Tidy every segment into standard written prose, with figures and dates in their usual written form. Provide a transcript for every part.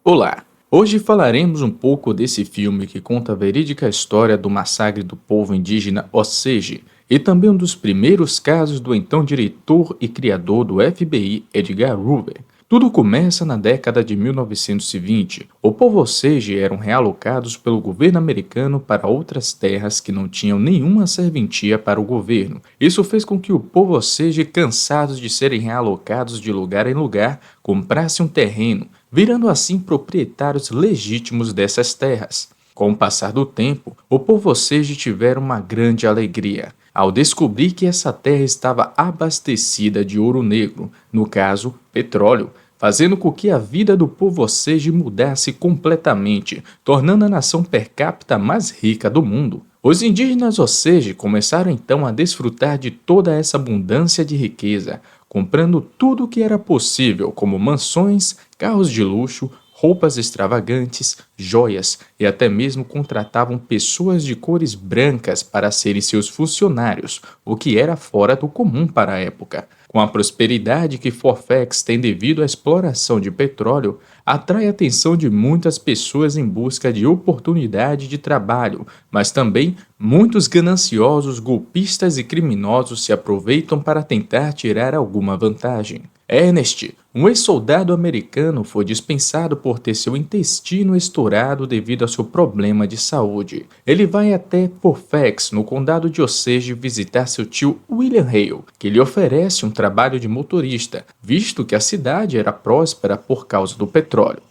Olá! Hoje falaremos um pouco desse filme que conta a verídica história do massacre do povo indígena Osage e também um dos primeiros casos do então diretor e criador do FBI, Edgar Hoover. Tudo começa na década de 1920. O povo Osage eram realocados pelo governo americano para outras terras que não tinham nenhuma serventia para o governo. Isso fez com que o povo Osage, cansados de serem realocados de lugar em lugar, comprasse um terreno, virando assim proprietários legítimos dessas terras. Com o passar do tempo, o povo Osage tiveram uma grande alegria ao descobrir que essa terra estava abastecida de ouro negro, no caso, petróleo, fazendo com que a vida do povo Osage mudasse completamente, tornando a nação per capita mais rica do mundo. Os indígenas Osage começaram então a desfrutar de toda essa abundância de riqueza, comprando tudo o que era possível, como mansões, carros de luxo, roupas extravagantes, joias e até mesmo contratavam pessoas de cores brancas para serem seus funcionários, o que era fora do comum para a época. Com a prosperidade que Fairfax tem devido à exploração de petróleo, atrai a atenção de muitas pessoas em busca de oportunidade de trabalho, mas também muitos gananciosos, golpistas e criminosos se aproveitam para tentar tirar alguma vantagem. Ernest, um ex-soldado americano, foi dispensado por ter seu intestino estourado devido ao seu problema de saúde. Ele vai até Fairfax, no condado de Osage, visitar seu tio William Hale, que lhe oferece um trabalho de motorista, visto que a cidade era próspera por causa do petróleo.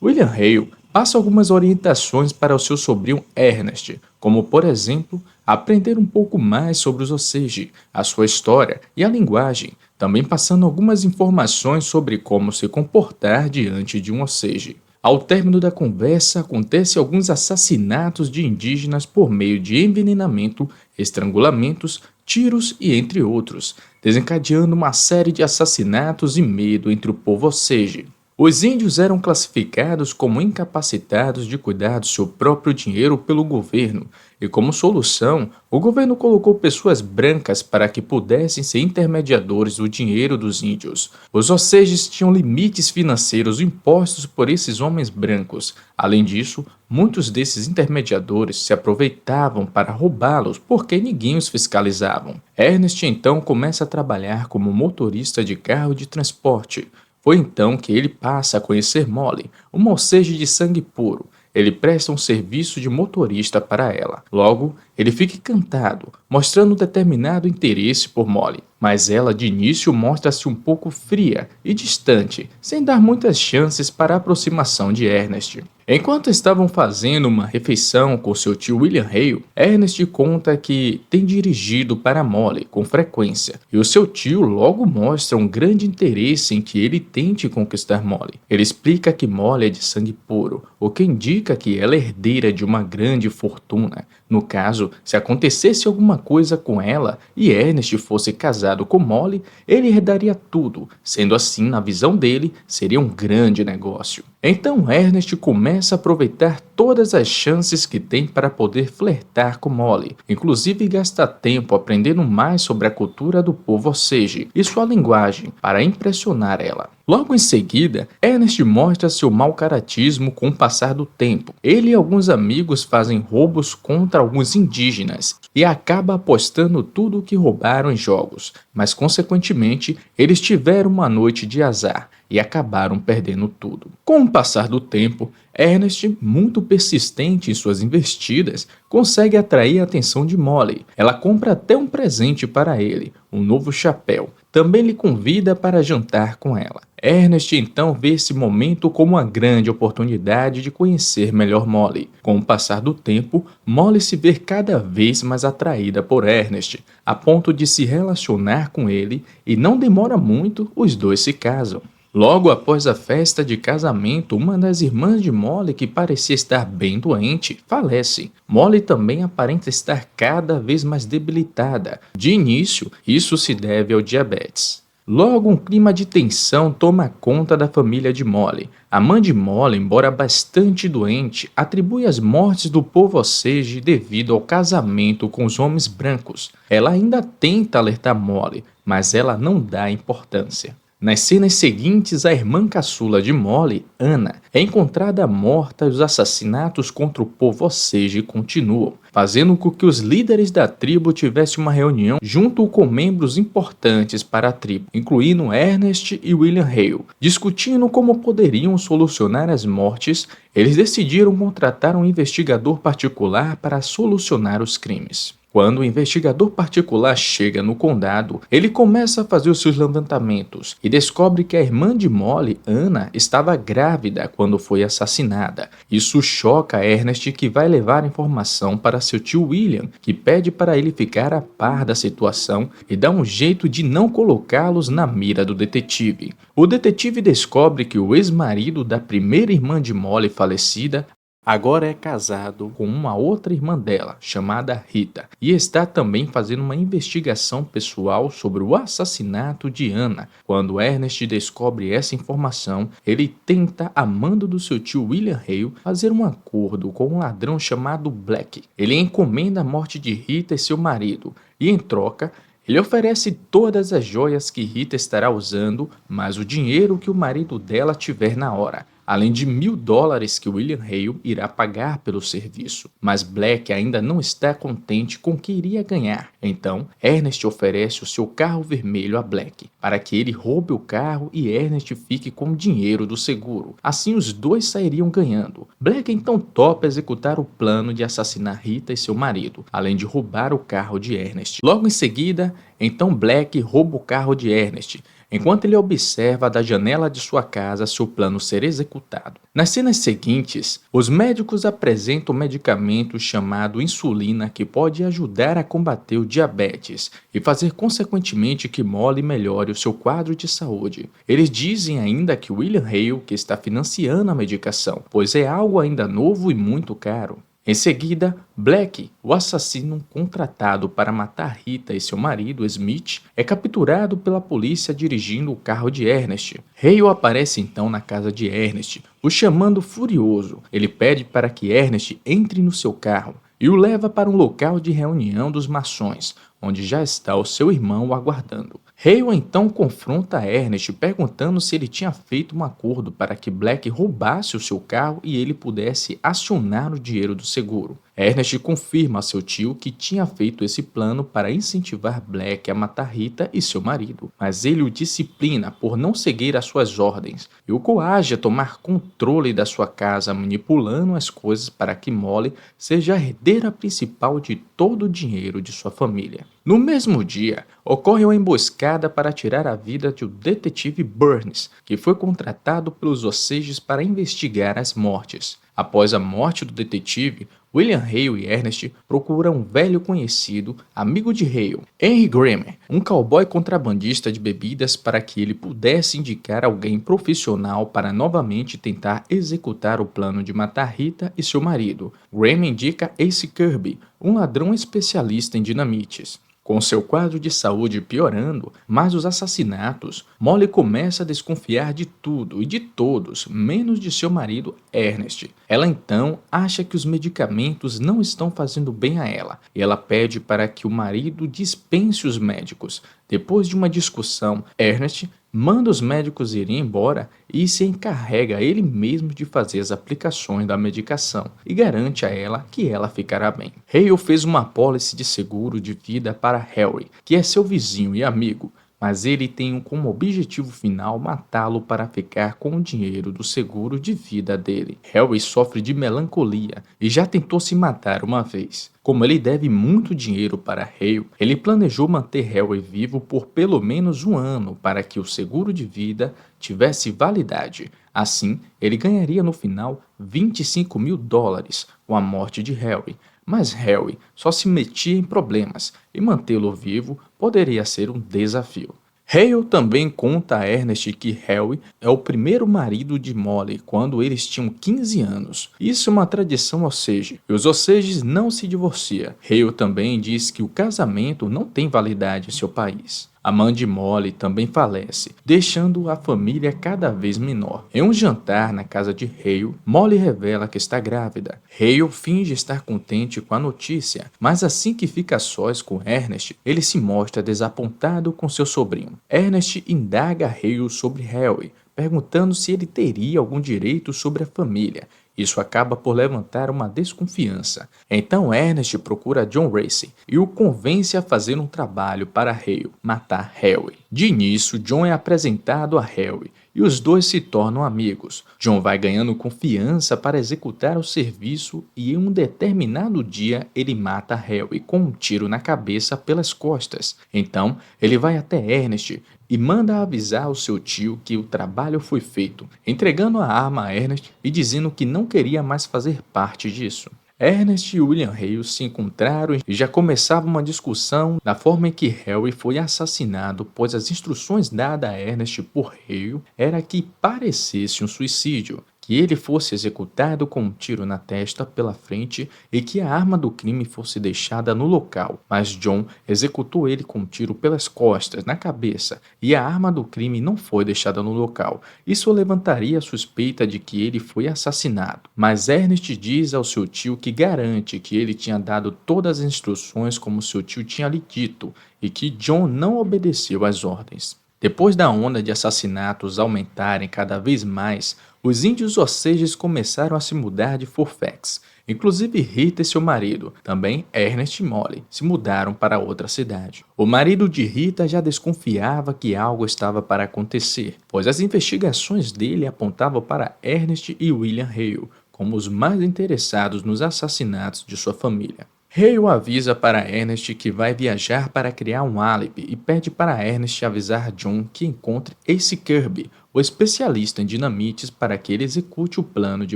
William Hale passa algumas orientações para o seu sobrinho Ernest, como, por exemplo, aprender um pouco mais sobre os Osage, a sua história e a linguagem, também passando algumas informações sobre como se comportar diante de um Osage. Ao término da conversa, acontecem alguns assassinatos de indígenas por meio de envenenamento, estrangulamentos, tiros e entre outros, desencadeando uma série de assassinatos e medo entre o povo Osage. Os índios eram classificados como incapacitados de cuidar do seu próprio dinheiro pelo governo, e como solução, o governo colocou pessoas brancas para que pudessem ser intermediadores do dinheiro dos índios. Os Osages tinham limites financeiros impostos por esses homens brancos. Além disso, muitos desses intermediadores se aproveitavam para roubá-los porque ninguém os fiscalizava. Ernest então começa a trabalhar como motorista de carro de transporte. Foi então que ele passa a conhecer Molly, uma Osage de sangue puro. Ele presta um serviço de motorista para ela. Logo, ele fica encantado, mostrando determinado interesse por Molly. Mas ela de início mostra-se um pouco fria e distante, sem dar muitas chances para a aproximação de Ernest. Enquanto estavam fazendo uma refeição com seu tio William Hale, Ernest conta que tem dirigido para Molly com frequência, e o seu tio logo mostra um grande interesse em que ele tente conquistar Molly. Ele explica que Molly é de sangue puro, o que indica que ela é herdeira de uma grande fortuna. No caso, se acontecesse alguma coisa com ela e Ernest fosse casado com Molly, ele herdaria tudo, sendo assim, na visão dele, seria um grande negócio. Então Ernest começa a aproveitar todas as chances que tem para poder flertar com Molly, inclusive gasta tempo aprendendo mais sobre a cultura do povo Osage e sua linguagem para impressionar ela. Logo em seguida, Ernest mostra seu mau caratismo com o passar do tempo. Ele e alguns amigos fazem roubos contra alguns indígenas e acaba apostando tudo o que roubaram em jogos, mas consequentemente eles tiveram uma noite de azar e acabaram perdendo tudo. Com o passar do tempo, Ernest, muito persistente em suas investidas, consegue atrair a atenção de Molly. Ela compra até um presente para ele, um novo chapéu. Também lhe convida para jantar com ela. Ernest então vê esse momento como uma grande oportunidade de conhecer melhor Molly. Com o passar do tempo, Molly se vê cada vez mais atraída por Ernest, a ponto de se relacionar com ele, e não demora muito, os dois se casam. Logo após a festa de casamento, uma das irmãs de Molly, que parecia estar bem doente, falece. Molly também aparenta estar cada vez mais debilitada. De início, isso se deve ao diabetes. Logo, um clima de tensão toma conta da família de Molly. A mãe de Molly, embora bastante doente, atribui as mortes do povo Osage devido ao casamento com os homens brancos. Ela ainda tenta alertar Molly, mas ela não dá importância. Nas cenas seguintes, a irmã caçula de Molly, Anna, é encontrada morta e os assassinatos contra o povo Osage continuam, fazendo com que os líderes da tribo tivessem uma reunião junto com membros importantes para a tribo, incluindo Ernest e William Hale. Discutindo como poderiam solucionar as mortes, eles decidiram contratar um investigador particular para solucionar os crimes. Quando o investigador particular chega no condado, ele começa a fazer os seus levantamentos e descobre que a irmã de Molly, Anna, estava grávida quando foi assassinada. Isso choca Ernest, que vai levar a informação para seu tio William, que pede para ele ficar a par da situação e dá um jeito de não colocá-los na mira do detetive. O detetive descobre que o ex-marido da primeira irmã de Molly falecida agora é casado com uma outra irmã dela, chamada Rita, e está também fazendo uma investigação pessoal sobre o assassinato de Anna. Quando Ernest descobre essa informação, ele tenta, a mando do seu tio William Hale, fazer um acordo com um ladrão chamado Black. Ele encomenda a morte de Rita e seu marido, e em troca, ele oferece todas as joias que Rita estará usando, mais o dinheiro que o marido dela tiver na hora, além de $1.000 que William Hale irá pagar pelo serviço. Mas Black ainda não está contente com o que iria ganhar. Então, Ernest oferece o seu carro vermelho a Black, para que ele roube o carro e Ernest fique com o dinheiro do seguro. Assim, os dois sairiam ganhando. Black então topa executar o plano de assassinar Rita e seu marido, além de roubar o carro de Ernest. Logo em seguida, então Black rouba o carro de Ernest, enquanto ele observa da janela de sua casa seu plano ser executado. Nas cenas seguintes, os médicos apresentam um medicamento chamado insulina que pode ajudar a combater o diabetes e fazer consequentemente que Molly melhore o seu quadro de saúde. Eles dizem ainda que William Hale que está financiando a medicação, pois é algo ainda novo e muito caro. Em seguida, Black, o assassino contratado para matar Rita e seu marido, Smith, é capturado pela polícia dirigindo o carro de Ernest. Hale aparece então na casa de Ernest, o chamando furioso. Ele pede para que Ernest entre no seu carro e o leva para um local de reunião dos maçons, onde já está o seu irmão o aguardando. Hale então confronta Ernest perguntando se ele tinha feito um acordo para que Black roubasse o seu carro e ele pudesse acionar o dinheiro do seguro. Ernest confirma a seu tio que tinha feito esse plano para incentivar Black a matar Rita e seu marido, mas ele o disciplina por não seguir as suas ordens e o coage a tomar controle da sua casa, manipulando as coisas para que Molly seja a herdeira principal de todo o dinheiro de sua família. No mesmo dia, ocorre uma emboscada para tirar a vida de um detetive Burns, que foi contratado pelos Osages para investigar as mortes. Após a morte do detetive, William Hale e Ernest procuram um velho conhecido, amigo de Hale, Henry Grammer, um cowboy contrabandista de bebidas, para que ele pudesse indicar alguém profissional para novamente tentar executar o plano de matar Rita e seu marido. Grammer indica Ace Kirby, um ladrão especialista em dinamites. Com seu quadro de saúde piorando, mas os assassinatos, Molly começa a desconfiar de tudo e de todos, menos de seu marido Ernest. Ela então acha que os medicamentos não estão fazendo bem a ela, e ela pede para que o marido dispense os médicos. Depois de uma discussão, Ernest manda os médicos irem embora e se encarrega ele mesmo de fazer as aplicações da medicação e garante a ela que ela ficará bem. Hale fez uma apólice de seguro de vida para Harry, que é seu vizinho e amigo, mas ele tem como objetivo final matá-lo para ficar com o dinheiro do seguro de vida dele. Harry sofre de melancolia e já tentou se matar uma vez. Como ele deve muito dinheiro para Hale, ele planejou manter Harry vivo por pelo menos um ano para que o seguro de vida tivesse validade. Assim, ele ganharia no final $25.000 com a morte de Harry. Mas Harry só se metia em problemas e mantê-lo vivo poderia ser um desafio. Hale também conta a Ernest que Harry é o primeiro marido de Molly quando eles tinham 15 anos. Isso é uma tradição Osage, e os Osages não se divorciam. Hale também diz que o casamento não tem validade em seu país. A mãe de Molly também falece, deixando a família cada vez menor. Em um jantar na casa de Hale, Molly revela que está grávida. Hale finge estar contente com a notícia, mas assim que fica a sós com Ernest, ele se mostra desapontado com seu sobrinho. Ernest indaga Hale sobre Harry, perguntando se ele teria algum direito sobre a família. Isso acaba por levantar uma desconfiança. Então Ernest procura John Race e o convence a fazer um trabalho para Hale, matar Harry. De início, John é apresentado a Harry e os dois se tornam amigos. John vai ganhando confiança para executar o serviço e em um determinado dia ele mata Harry com um tiro na cabeça pelas costas. Então ele vai até Ernest e manda avisar o seu tio que o trabalho foi feito, entregando a arma a Ernest e dizendo que não queria mais fazer parte disso. Ernest e William Hale se encontraram e já começava uma discussão da forma em que Harry foi assassinado, pois as instruções dadas a Ernest por Hale era que parecesse um suicídio, que ele fosse executado com um tiro na testa pela frente e que a arma do crime fosse deixada no local, mas John executou ele com um tiro pelas costas, na cabeça, e a arma do crime não foi deixada no local. Isso levantaria a suspeita de que ele foi assassinado, mas Ernest diz ao seu tio que garante que ele tinha dado todas as instruções como seu tio tinha lhe dito e que John não obedeceu às ordens. Depois da onda de assassinatos aumentarem cada vez mais, os índios Osages começaram a se mudar de Fairfax. Inclusive Rita e seu marido, também Ernest e Molly, se mudaram para outra cidade. O marido de Rita já desconfiava que algo estava para acontecer, pois as investigações dele apontavam para Ernest e William Hale como os mais interessados nos assassinatos de sua família. Hale avisa para Ernest que vai viajar para criar um álibi e pede para Ernest avisar John que encontre Ace Kirby, o especialista em dinamites, para que ele execute o plano de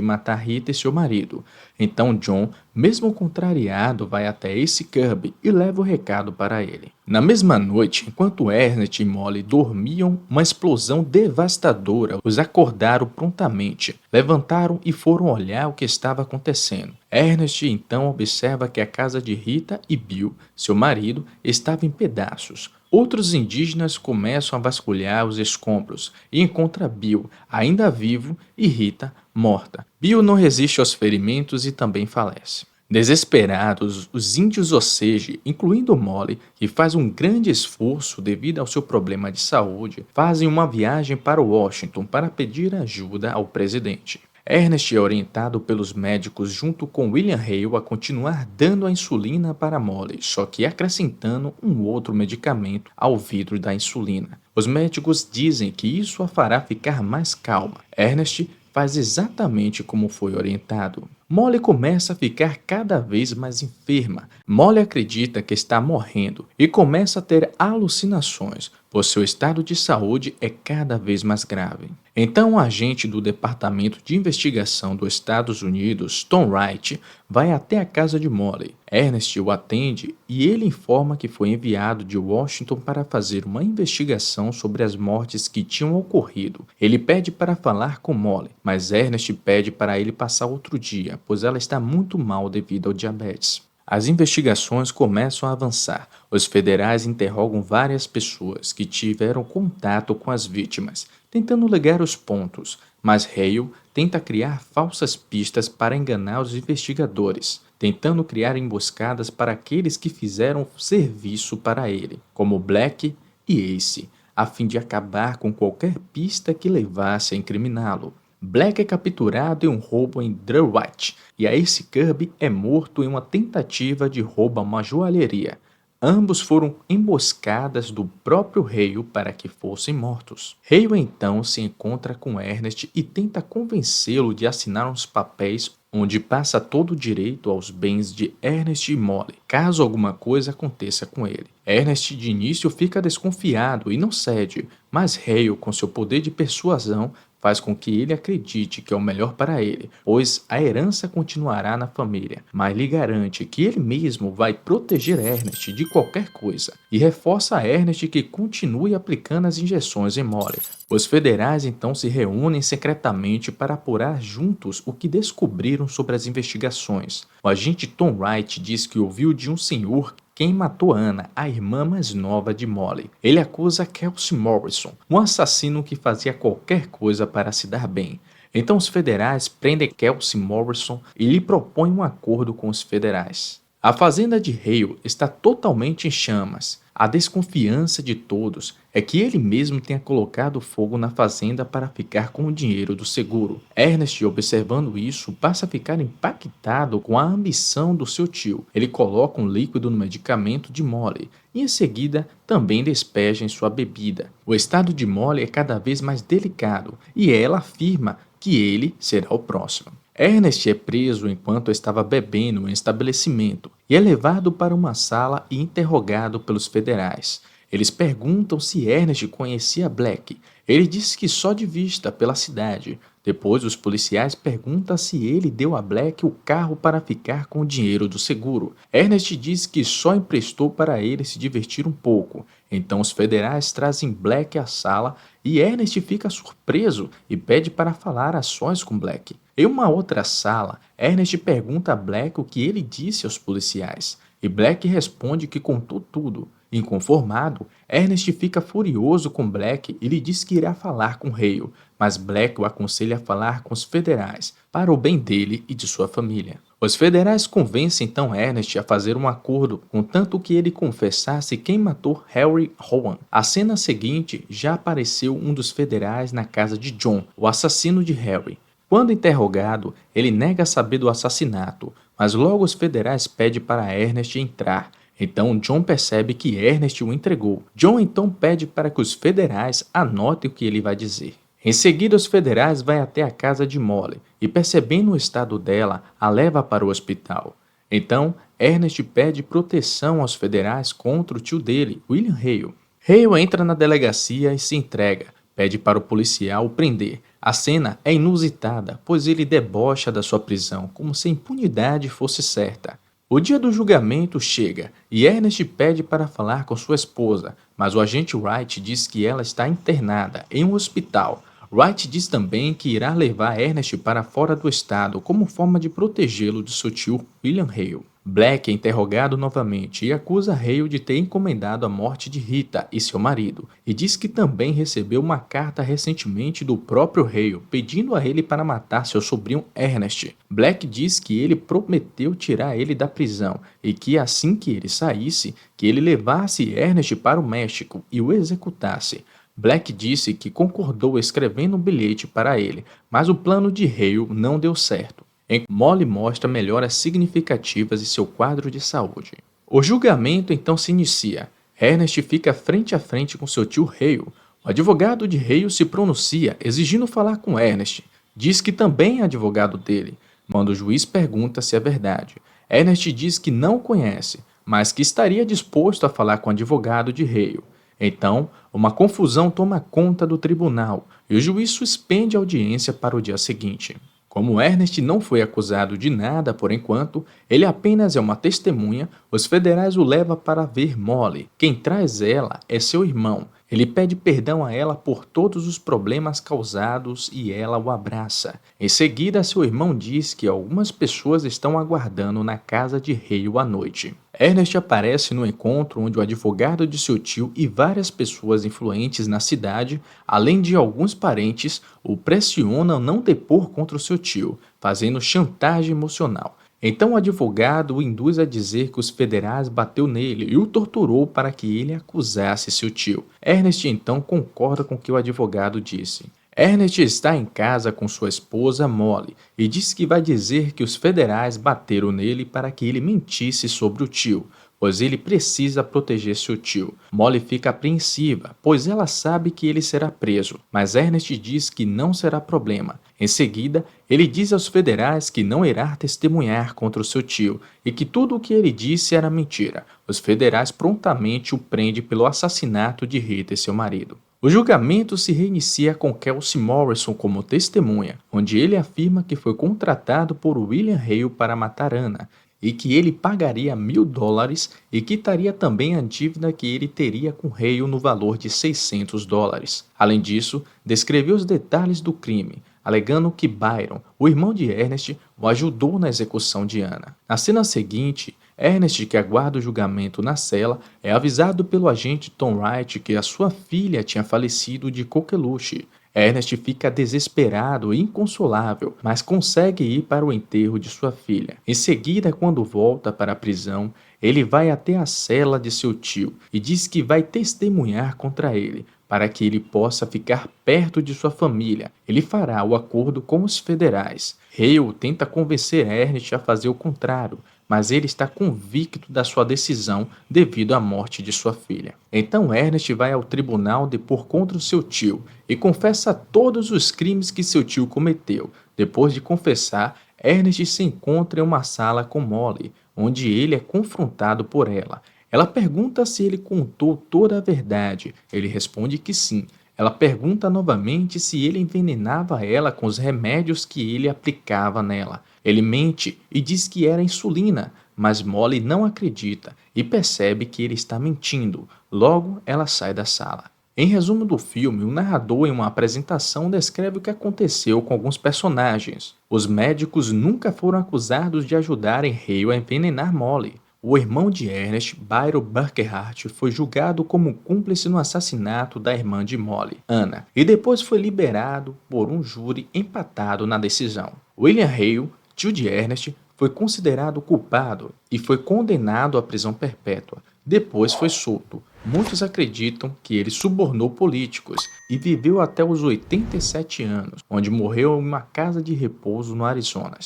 matar Rita e seu marido. Então John, mesmo contrariado, vai até Ace Kirby e leva o recado para ele. Na mesma noite, enquanto Ernest e Molly dormiam, uma explosão devastadora os acordaram prontamente. Levantaram e foram olhar o que estava acontecendo. Ernest então observa que a casa de Rita e Bill, seu marido, estava em pedaços. Outros indígenas começam a vasculhar os escombros e encontra Bill, ainda vivo, e Rita, morta. Bill não resiste aos ferimentos e também falece. Desesperados, os índios Osage, incluindo Molly, que faz um grande esforço devido ao seu problema de saúde, fazem uma viagem para Washington para pedir ajuda ao presidente. Ernest é orientado pelos médicos junto com William Hale a continuar dando a insulina para Molly, só que acrescentando um outro medicamento ao vidro da insulina. Os médicos dizem que isso a fará ficar mais calma. Ernest faz exatamente como foi orientado. Molly começa a ficar cada vez mais enferma. Molly acredita que está morrendo e começa a ter alucinações, pois seu estado de saúde é cada vez mais grave. Então, um agente do Departamento de Investigação dos Estados Unidos, Tom Wright, vai até a casa de Molly. Ernest o atende e ele informa que foi enviado de Washington para fazer uma investigação sobre as mortes que tinham ocorrido. Ele pede para falar com Molly, mas Ernest pede para ele passar outro dia, pois ela está muito mal devido ao diabetes. As investigações começam a avançar. Os federais interrogam várias pessoas que tiveram contato com as vítimas, tentando ligar os pontos, mas Hale tenta criar falsas pistas para enganar os investigadores, tentando criar emboscadas para aqueles que fizeram serviço para ele, como Black e Ace, a fim de acabar com qualquer pista que levasse a incriminá-lo. Black é capturado em um roubo em Drewite e Ace Kirby é morto em uma tentativa de roubo a uma joalheria. Ambos foram emboscadas do próprio Hale para que fossem mortos. Hale então se encontra com Ernest e tenta convencê-lo de assinar uns papéis onde passa todo o direito aos bens de Ernest e Molly, caso alguma coisa aconteça com ele. Ernest de início fica desconfiado e não cede, mas Hale, com seu poder de persuasão, faz com que ele acredite que é o melhor para ele, pois a herança continuará na família, mas lhe garante que ele mesmo vai proteger Ernest de qualquer coisa, e reforça a Ernest que continue aplicando as injeções em Molly. Os federais então se reúnem secretamente para apurar juntos o que descobriram sobre as investigações. O agente Tom Wright diz que ouviu de um senhor quem matou Anna, a irmã mais nova de Molly. Ele acusa Kelsey Morrison, um assassino que fazia qualquer coisa para se dar bem. Então os federais prendem Kelsey Morrison e lhe propõem um acordo com os federais. A fazenda de Hale está totalmente em chamas. A desconfiança de todos é que ele mesmo tenha colocado fogo na fazenda para ficar com o dinheiro do seguro. Ernest, observando isso, passa a ficar impactado com a ambição do seu tio. Ele coloca um líquido no medicamento de Molly e em seguida também despeja em sua bebida. O estado de Molly é cada vez mais delicado e ela afirma que ele será o próximo. Ernest é preso enquanto estava bebendo em um estabelecimento e é levado para uma sala e interrogado pelos federais. Eles perguntam se Ernest conhecia Black. Ele diz que só de vista pela cidade. Depois, os policiais perguntam se ele deu a Black o carro para ficar com o dinheiro do seguro. Ernest diz que só emprestou para ele se divertir um pouco. Então, os federais trazem Black à sala e Ernest fica surpreso e pede para falar a sós com Black. Em uma outra sala, Ernest pergunta a Black o que ele disse aos policiais. E Black responde que contou tudo. Inconformado, Ernest fica furioso com Black e lhe diz que irá falar com Hale, mas Black o aconselha a falar com os federais, para o bem dele e de sua família. Os federais convencem então Ernest a fazer um acordo, contanto que ele confessasse quem matou Harry Rowan. A cena seguinte já apareceu um dos federais na casa de John, o assassino de Harry. Quando interrogado, ele nega saber do assassinato, mas logo os federais pedem para Ernest entrar. Então John percebe que Ernest o entregou. John então pede para que os federais anotem o que ele vai dizer. Em seguida, os federais vão até a casa de Molly e, percebendo o estado dela, a leva para o hospital. Então, Ernest pede proteção aos federais contra o tio dele, William Hale. Hale entra na delegacia e se entrega. Pede para o policial o prender. A cena é inusitada, pois ele debocha da sua prisão, como se a impunidade fosse certa. O dia do julgamento chega e Ernest pede para falar com sua esposa, mas o agente Wright diz que ela está internada em um hospital. Wright diz também que irá levar Ernest para fora do estado como forma de protegê-lo de seu tio William Hale. Black é interrogado novamente e acusa Hale de ter encomendado a morte de Rita e seu marido, e diz que também recebeu uma carta recentemente do próprio Hale pedindo a ele para matar seu sobrinho Ernest. Black diz que ele prometeu tirar ele da prisão e que assim que ele saísse, que ele levasse Ernest para o México e o executasse. Black disse que concordou escrevendo um bilhete para ele, mas o plano de Hale não deu certo. Molly mostra melhoras significativas em seu quadro de saúde. O julgamento então se inicia. Ernest fica frente a frente com seu tio Hale. O advogado de Hale se pronuncia, exigindo falar com Ernest. Diz que também é advogado dele, quando o juiz pergunta se é verdade. Ernest diz que não o conhece, mas que estaria disposto a falar com o advogado de Hale. Então, uma confusão toma conta do tribunal e o juiz suspende a audiência para o dia seguinte. Como Ernest não foi acusado de nada por enquanto, ele apenas é uma testemunha, os federais o levam para ver Molly. Quem traz ela é seu irmão. Ele pede perdão a ela por todos os problemas causados e ela o abraça. Em seguida, seu irmão diz que algumas pessoas estão aguardando na casa de Hale à noite. Ernest aparece no encontro onde o advogado de seu tio e várias pessoas influentes na cidade, além de alguns parentes, o pressionam a não depor contra o seu tio, fazendo chantagem emocional. Então o advogado o induz a dizer que os federais bateu nele e o torturou para que ele acusasse seu tio. Ernest então concorda com o que o advogado disse. Ernest está em casa com sua esposa Molly e diz que vai dizer que os federais bateram nele para que ele mentisse sobre o tio, pois ele precisa proteger seu tio. Molly fica apreensiva, pois ela sabe que ele será preso, mas Ernest diz que não será problema. Em seguida, ele diz aos federais que não irá testemunhar contra o seu tio e que tudo o que ele disse era mentira. Os federais prontamente o prendem pelo assassinato de Rita e seu marido. O julgamento se reinicia com Kelsey Morrison como testemunha, onde ele afirma que foi contratado por William Hale para matar Anna, e que ele pagaria $1.000 e quitaria também a dívida que ele teria com Hale no valor de $600. Além disso, descreveu os detalhes do crime, alegando que Byron, o irmão de Ernest, o ajudou na execução de Anna. Na cena seguinte, Ernest, que aguarda o julgamento na cela, é avisado pelo agente Tom Wright que a sua filha tinha falecido de coqueluche. Ernest fica desesperado e inconsolável, mas consegue ir para o enterro de sua filha. Em seguida, quando volta para a prisão, ele vai até a cela de seu tio e diz que vai testemunhar contra ele, para que ele possa ficar perto de sua família. Ele fará o acordo com os federais. Hale tenta convencer Ernest a fazer o contrário, mas ele está convicto da sua decisão devido à morte de sua filha. Então Ernest vai ao tribunal depor contra o seu tio e confessa todos os crimes que seu tio cometeu. Depois de confessar, Ernest se encontra em uma sala com Molly, onde ele é confrontado por ela. Ela pergunta se ele contou toda a verdade. Ele responde que sim. Ela pergunta novamente se ele envenenava ela com os remédios que ele aplicava nela. Ele mente e diz que era insulina, mas Molly não acredita e percebe que ele está mentindo. Logo, ela sai da sala. Em resumo do filme, o narrador em uma apresentação descreve o que aconteceu com alguns personagens. Os médicos nunca foram acusados de ajudarem Hale a envenenar Molly. O irmão de Ernest, Byron Burkhardt, foi julgado como cúmplice no assassinato da irmã de Molly, Anna, e depois foi liberado por um júri empatado na decisão. William Hale, tio de Ernest, foi considerado culpado e foi condenado à prisão perpétua. Depois foi solto. Muitos acreditam que ele subornou políticos e viveu até os 87 anos, onde morreu em uma casa de repouso no Arizona.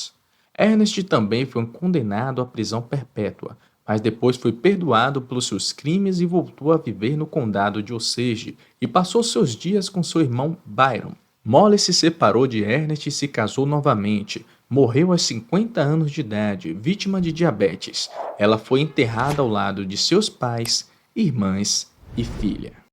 Ernest também foi condenado à prisão perpétua, mas depois foi perdoado pelos seus crimes e voltou a viver no condado de Osage e passou seus dias com seu irmão Byron. Molly se separou de Ernest e se casou novamente. Morreu aos 50 anos de idade, vítima de diabetes. Ela foi enterrada ao lado de seus pais, irmãs e filha.